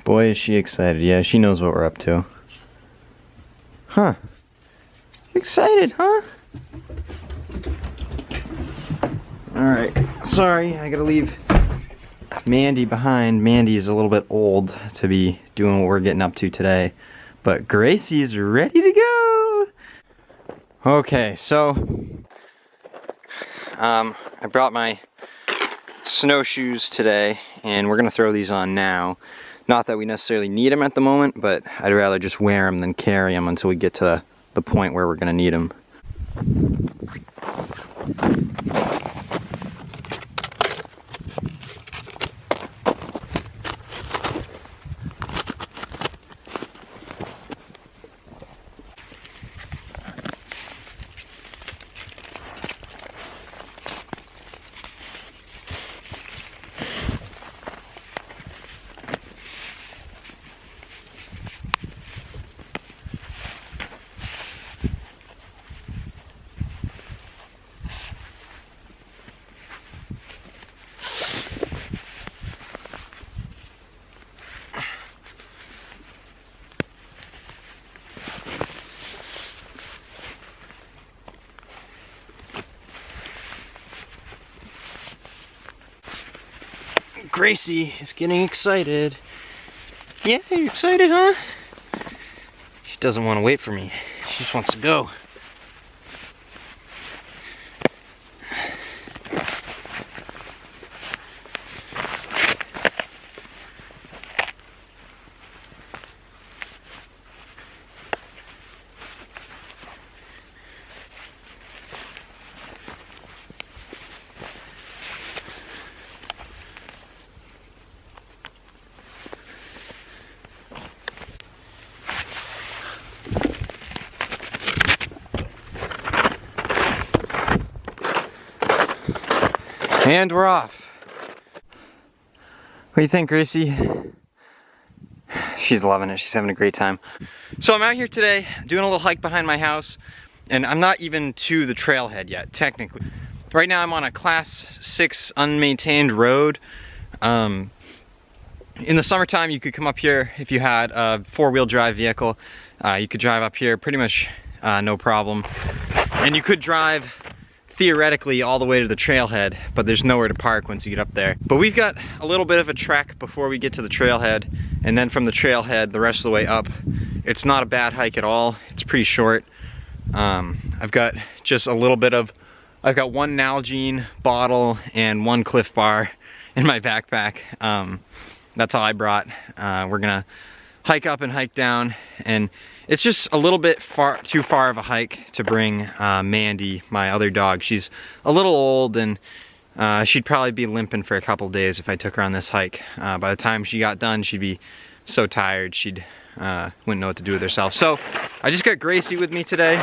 Boy, is she excited. Yeah, she knows what we're up to. Huh. Excited, huh? Alright, sorry, I gotta leave Mandy behind. Mandy is a little bit old to be doing what we're getting up to today. But Gracie's ready to go! Okay, so I brought my snowshoes today, and we're gonna throw these on now. Not that we necessarily need them at the moment, but I'd rather just wear them than carry them until we get to the point where we're gonna need them. Gracie is getting excited. Yeah, you excited, huh? She doesn't want to wait for me. She just wants to go. And we're off. What do you think, Gracie? She's loving it. She's having a great time. So I'm out here today doing a little hike behind my house, and I'm not even to the trailhead yet, technically. Right now I'm on a class 6 unmaintained road. In the summertime you could come up here if you had a 4-wheel drive vehicle. You could drive up here pretty much no problem. And you could drive theoretically all the way to the trailhead, but there's nowhere to park once you get up there. But we've got a little bit of a trek before we get to the trailhead, and then from the trailhead the rest of the way up. It's not a bad hike at all. It's pretty short. I've got just a little bit of, I've got 1 Nalgene bottle and 1 Cliff Bar in my backpack. That's all I brought. We're gonna hike up and hike down, and it's just a little bit too far of a hike to bring Mandy, my other dog. She's a little old, and she'd probably be limping for a couple days if I took her on this hike. By the time she got done, she'd be so tired she'd wouldn't know what to do with herself. So I just got Gracie with me today,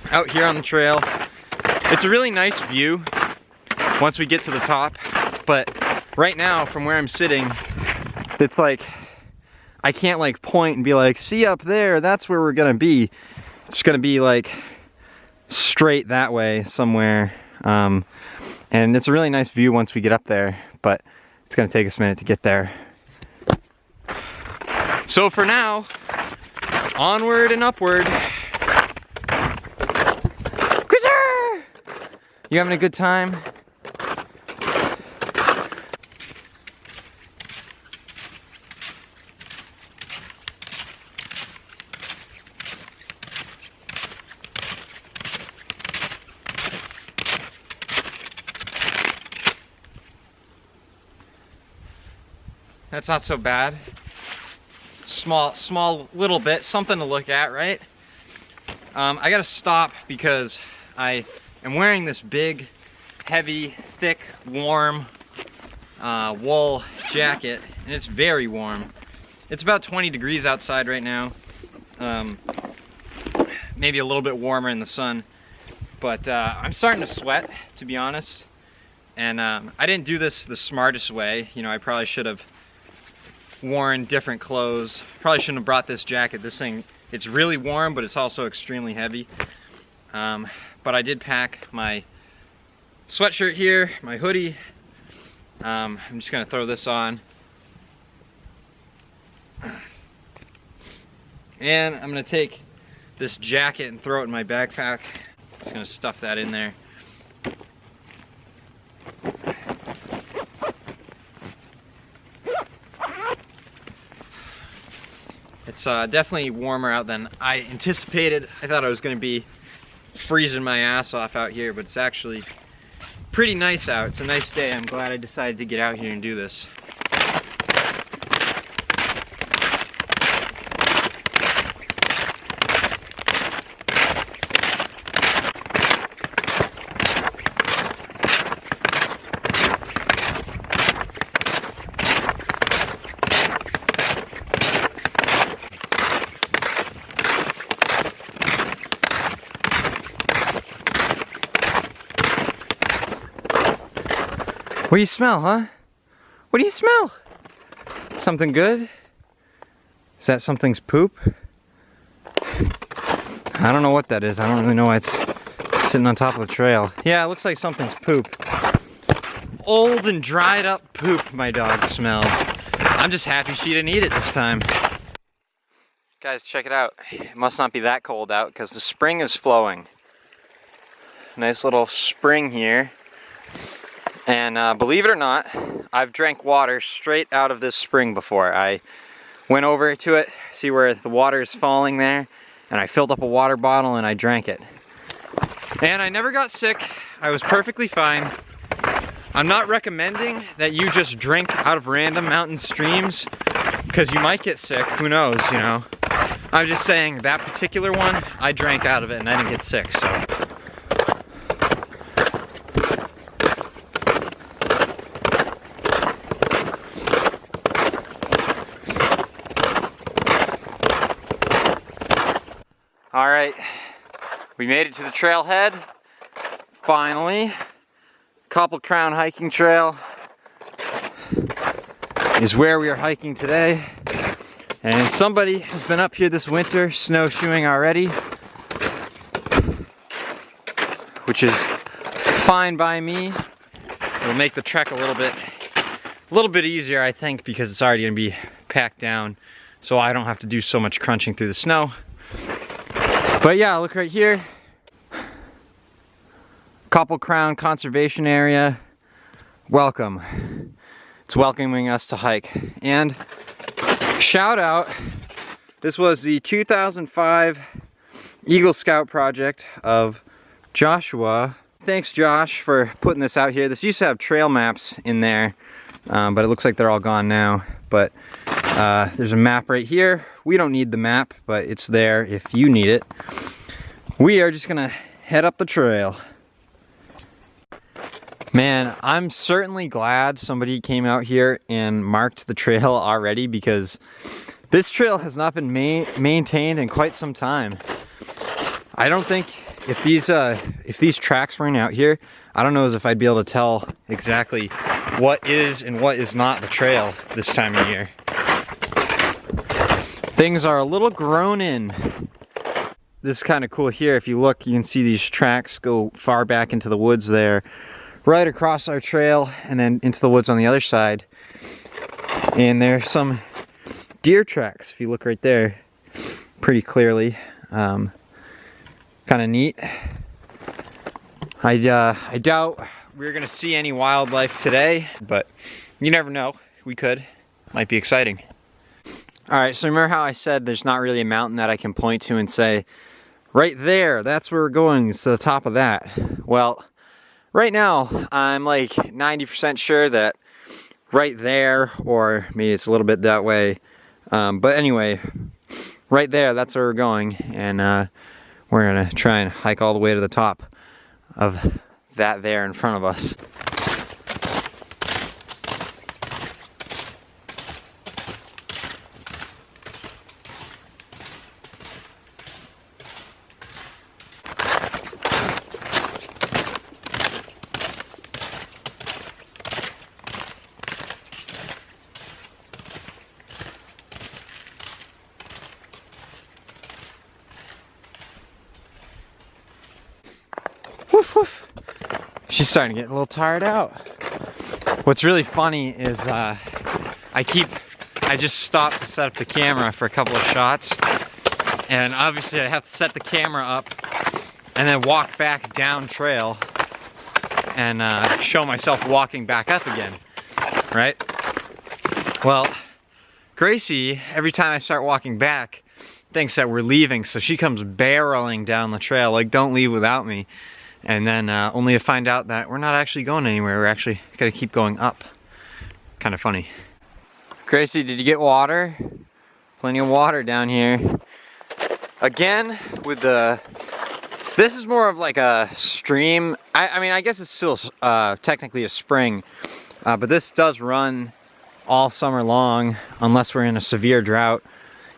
out here on the trail. It's a really nice view once we get to the top, but right now from where I'm sitting, it's like I can't like point and be like, see up there, that's where we're gonna be. It's gonna be like straight that way somewhere. And it's a really nice view once we get up there, but it's gonna take us a minute to get there. So for now, onward and upward. Quizzer! You having a good time? That's not so bad. Small little bit, something to look at, right? I gotta stop because I am wearing this big, heavy, thick, warm wool jacket, and it's very warm. It's about 20 degrees outside right now. Maybe a little bit warmer in the sun, but I'm starting to sweat, to be honest. And I didn't do this the smartest way. You know, I probably should have worn different clothes. Probably shouldn't have brought this jacket. This thing, it's really warm, but it's also extremely heavy. But I did pack my sweatshirt here, my hoodie. I'm just gonna throw this on. And I'm gonna take this jacket and throw it in my backpack. Just gonna stuff that in there. It's definitely warmer out than I anticipated. I thought I was gonna be freezing my ass off out here, but it's actually pretty nice out. It's a nice day. I'm glad I decided to get out here and do this. What do you smell, huh? What do you smell? Something good? Is that something's poop? I don't know what that is. I don't really know why it's sitting on top of the trail. Yeah, it looks like something's poop. Old and dried up poop my dog smelled. I'm just happy she didn't eat it this time. Guys, check it out. It must not be that cold out because the spring is flowing. Nice little spring here. And believe it or not, I've drank water straight out of this spring before. I went over to it, see where the water is falling there, and I filled up a water bottle and I drank it. And I never got sick. I was perfectly fine. I'm not recommending that you just drink out of random mountain streams because you might get sick. Who knows, you know? I'm just saying that particular one, I drank out of it and I didn't get sick, so. Alright, we made it to the trailhead, finally. Copple Crown Hiking Trail is where we are hiking today. And somebody has been up here this winter snowshoeing already, which is fine by me. It'll make the trek a little bit easier, I think, because it's already gonna be packed down, so I don't have to do so much crunching through the snow. But yeah, look right here. Copple Crown Conservation Area. Welcome. It's welcoming us to hike. And shout out, this was the 2005 Eagle Scout project of Joshua. Thanks Josh for putting this out here. This used to have trail maps in there, but it looks like they're all gone now. But there's a map right here. We don't need the map, but it's there if you need it. We are just gonna head up the trail. Man, I'm certainly glad somebody came out here and marked the trail already, because this trail has not been maintained in quite some time. I don't think if these tracks weren't out here, I don't know as if I'd be able to tell exactly what is and what is not the trail this time of year. Things are a little grown in. This is kind of cool here. If you look, you can see these tracks go far back into the woods there, right across our trail, and then into the woods on the other side. And there's some deer tracks, if you look right there, pretty clearly. Kind of neat. I doubt we're gonna see any wildlife today, but you never know. We could. Might be exciting. Alright, so remember how I said there's not really a mountain that I can point to and say, right there, that's where we're going, it's to the top of that. Well, right now, I'm like 90% sure that right there, or maybe it's a little bit that way, but anyway, right there, that's where we're going, and we're gonna try and hike all the way to the top of that there in front of us. Woof woof. She's starting to get a little tired out. What's really funny is I just stopped to set up the camera for a couple of shots, And obviously I have to set the camera up and then walk back down trail and show myself walking back up again, right? Well, Gracie, every time I start walking back, thinks that we're leaving, so she comes barreling down the trail, like, don't leave without me. And then only to find out that we're not actually going anywhere, we're actually gonna keep going up. Kind of funny. Gracie, did you get water? Plenty of water down here. Again, with the, this is more of like a stream. I mean, I guess it's still technically a spring, but this does run all summer long unless we're in a severe drought.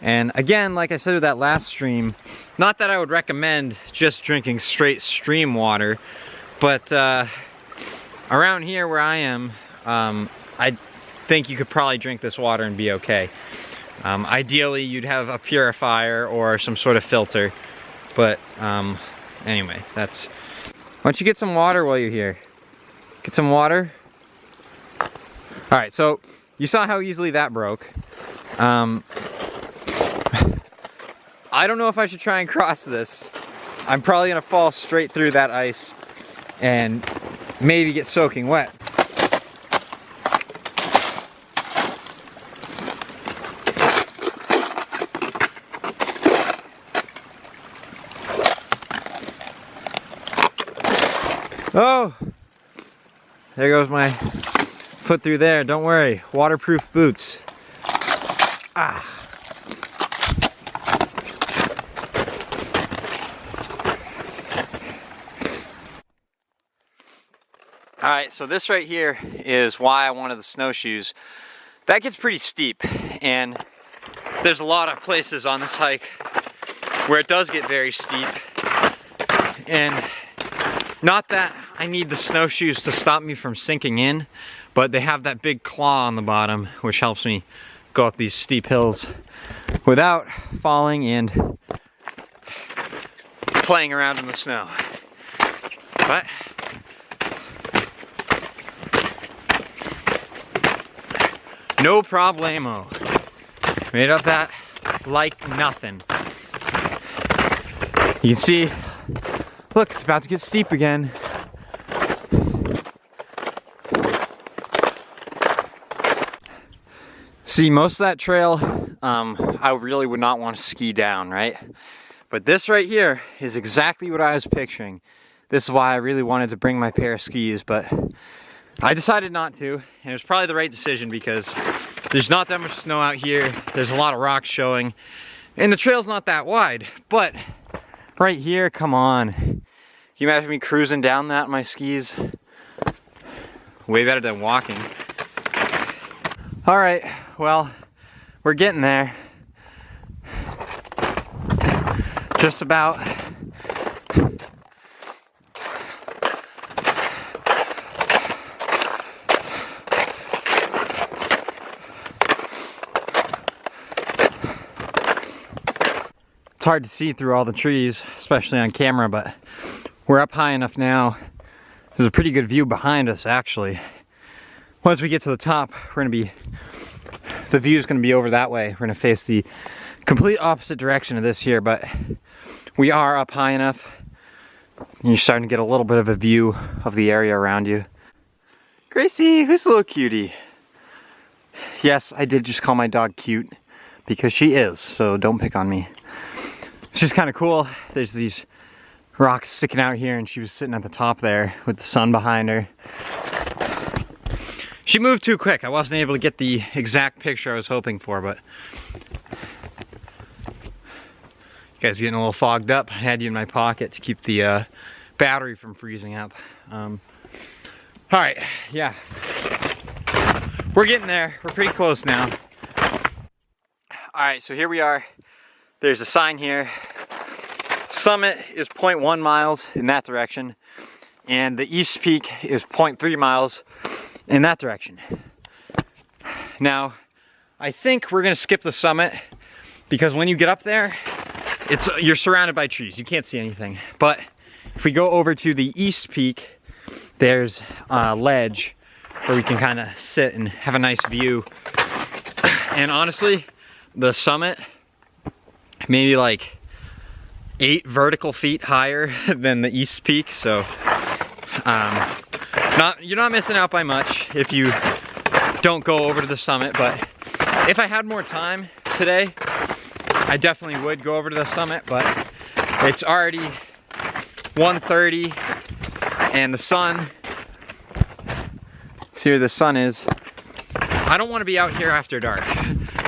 And again, like I said with that last stream, not that I would recommend just drinking straight stream water, but around here where I am, I think you could probably drink this water and be okay. Ideally, you'd have a purifier or some sort of filter, but anyway, that's... Why don't you get some water while you're here? Get some water? Alright, so you saw how easily that broke. I don't know if I should try and cross this. I'm probably gonna fall straight through that ice and maybe get soaking wet. Oh! There goes my foot through there. Don't worry, waterproof boots. Ah. Alright, so this right here is why I wanted the snowshoes. That gets pretty steep, and there's a lot of places on this hike where it does get very steep. And not that I need the snowshoes to stop me from sinking in, but they have that big claw on the bottom, which helps me go up these steep hills without falling and playing around in the snow. But no problemo. Made up that like nothing. You can see, look, it's about to get steep again. See, most of that trail, I really would not want to ski down, right? But this right here is exactly what I was picturing. This is why I really wanted to bring my pair of skis, but I decided not to, and it was probably the right decision because there's not that much snow out here. There's a lot of rocks showing, and the trail's not that wide. But right here, come on. Can you imagine me cruising down that in my skis? Way better than walking. All right, well, we're getting there. Just about. It's hard to see through all the trees, especially on camera, but we're up high enough now. There's a pretty good view behind us, actually. Once we get to the top, the view's gonna be over that way. We're gonna face the complete opposite direction of this here, but we are up high enough. And you're starting to get a little bit of a view of the area around you. Gracie, who's a little cutie? Yes, I did just call my dog cute, because she is, so don't pick on me. It's just kind of cool. There's these rocks sticking out here, and she was sitting at the top there with the sun behind her. She moved too quick. I wasn't able to get the exact picture I was hoping for, but you guys getting a little fogged up. I had you in my pocket to keep the battery from freezing up. All right, yeah. We're getting there. We're pretty close now. All right, so here we are. There's a sign here. Summit is 0.1 miles in that direction, and the East Peak is 0.3 miles in that direction. Now, I think we're gonna skip the summit because when you get up there, you're surrounded by trees. You can't see anything. But if we go over to the East Peak, there's a ledge where we can kind of sit and have a nice view. And honestly, the summit, maybe like 8 vertical feet higher than the East Peak, so you're not missing out by much if you don't go over to the summit. But if I had more time today, I definitely would go over to the summit, but it's already 1:30 and the sun, see where the sun is? I don't want to be out here after dark.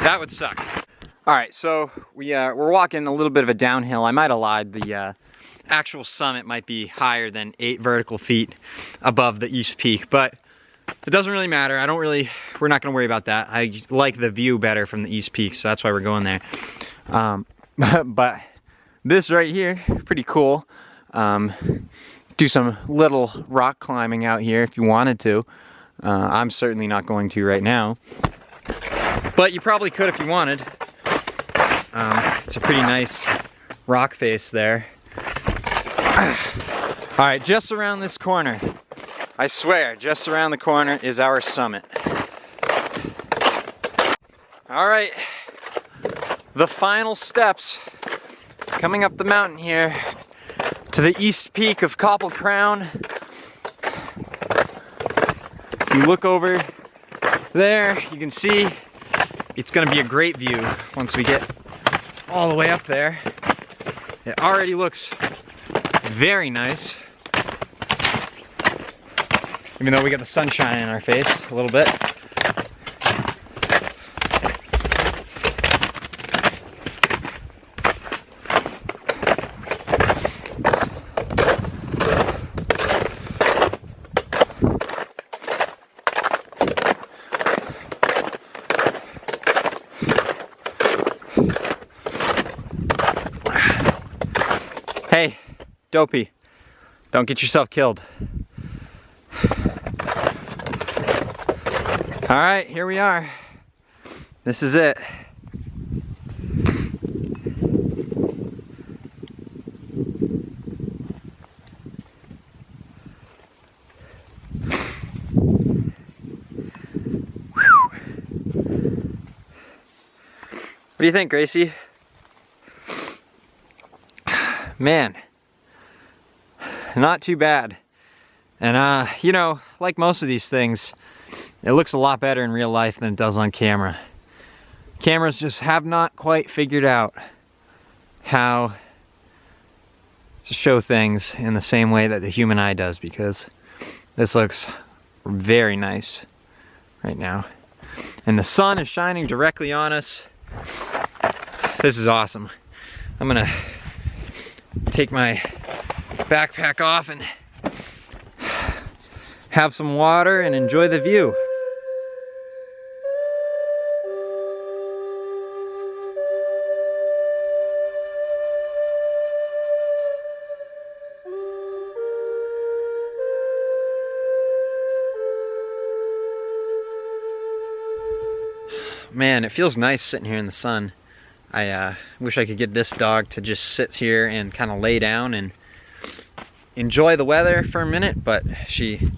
That would suck. All right, so we're walking a little bit of a downhill. I might have lied. The actual summit might be higher than 8 vertical feet above the East Peak, but it doesn't really matter. We're not gonna worry about that. I like the view better from the East Peak, so that's why we're going there. But this right here, pretty cool. Do some little rock climbing out here if you wanted to. I'm certainly not going to right now, but you probably could if you wanted. It's a pretty nice rock face there. All right, just around this corner, I swear, just around the corner is our summit. All right, the final steps coming up the mountain here to the East Peak of Copple Crown. You look over there, you can see it's gonna be a great view once we get all the way up there. It already looks very nice, even though we got the sunshine in our face a little bit. Hey, Dopey, don't get yourself killed. All right, here we are. This is it. What do you think, Gracie? Man, not too bad. And you know, like most of these things, it looks a lot better in real life than it does on camera. Cameras just have not quite figured out how to show things in the same way that the human eye does, because this looks very nice right now. And the sun is shining directly on us. This is awesome. I'm gonna take my backpack off and have some water and enjoy the view. Man, it feels nice sitting here in the sun. I wish I could get this dog to just sit here and kind of lay down and enjoy the weather for a minute, but she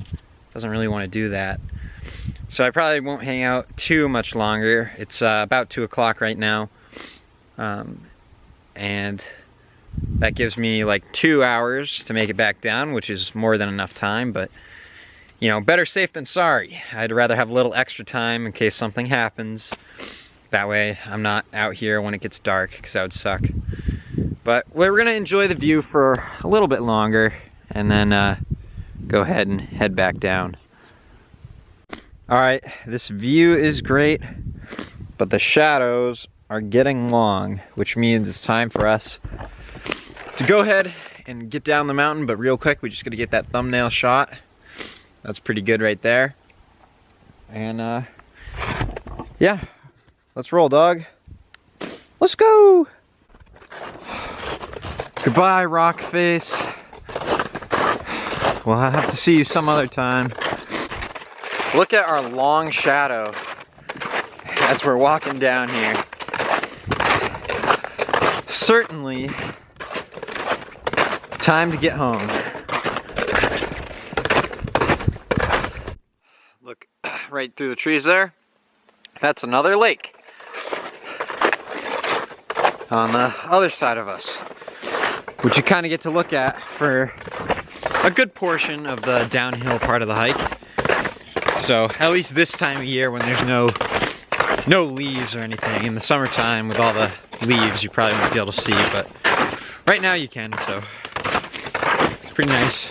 doesn't really want to do that. So I probably won't hang out too much longer. It's about 2 o'clock right now. And that gives me like 2 hours to make it back down, which is more than enough time, but you know, better safe than sorry. I'd rather have a little extra time in case something happens. That way I'm not out here when it gets dark, because that would suck. But we're gonna enjoy the view for a little bit longer and then go ahead and head back down. All right, this view is great, but the shadows are getting long, which means it's time for us to go ahead and get down the mountain. But real quick, we just gotta get that thumbnail shot. That's pretty good right there. And yeah, let's roll, dog. Let's go. Goodbye, rock face. Well, I'll have to see you some other time. Look at our long shadow as we're walking down here. Certainly time to get home. Look right through the trees there. That's another lake on the other side of us. which you kind of get to look at for a good portion of the downhill part of the hike. So at least this time of year when there's no leaves or anything. In the summertime with all the leaves you probably won't be able to see, but right now you can, so it's pretty nice.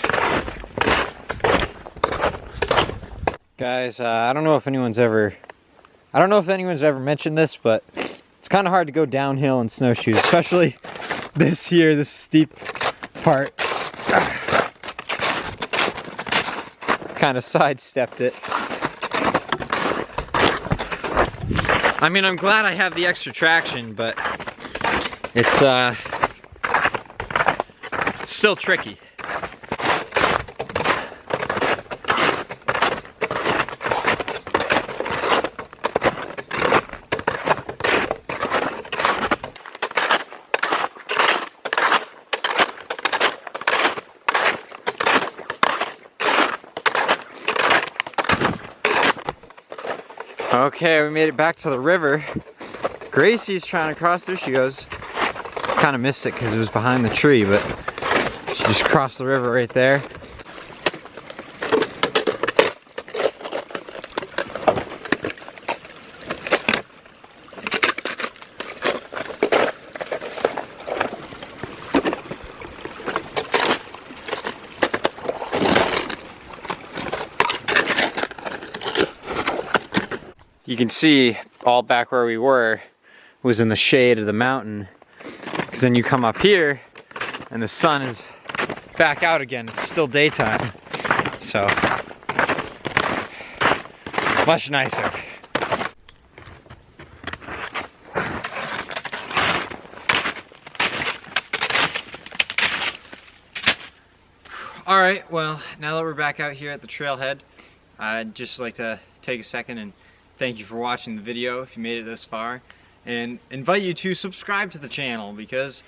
Guys, I don't know if anyone's ever mentioned this, but it's kind of hard to go downhill in snowshoes, especially this steep part. Kind of sidestepped it. I mean, I'm glad I have the extra traction, but it's still tricky. Okay, we made it back to the river. Gracie's trying to cross there. She goes, kind of missed it because it was behind the tree, but she just crossed the river right there. You can see all back where we were was in the shade of the mountain, because then you come up here and the sun is back out again. It's still daytime, so much nicer. All right, well, now that we're back out here at the trailhead, I'd just like to take a second and thank you for watching the video if you made it this far, and invite you to subscribe to the channel, because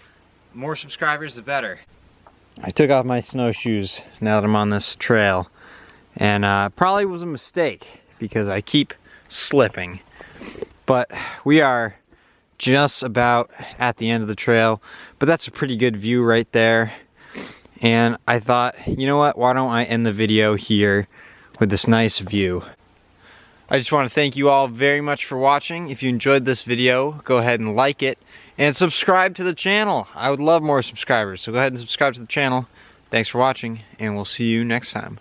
the more subscribers the better. I took off my snowshoes now that I'm on this trail, and probably was a mistake because I keep slipping, but we are just about at the end of the trail, but that's a pretty good view right there. And I thought, you know what, why don't I end the video here with this nice view. I just want to thank you all very much for watching. If you enjoyed this video, go ahead and like it and subscribe to the channel. I would love more subscribers, so go ahead and subscribe to the channel. Thanks for watching, and we'll see you next time.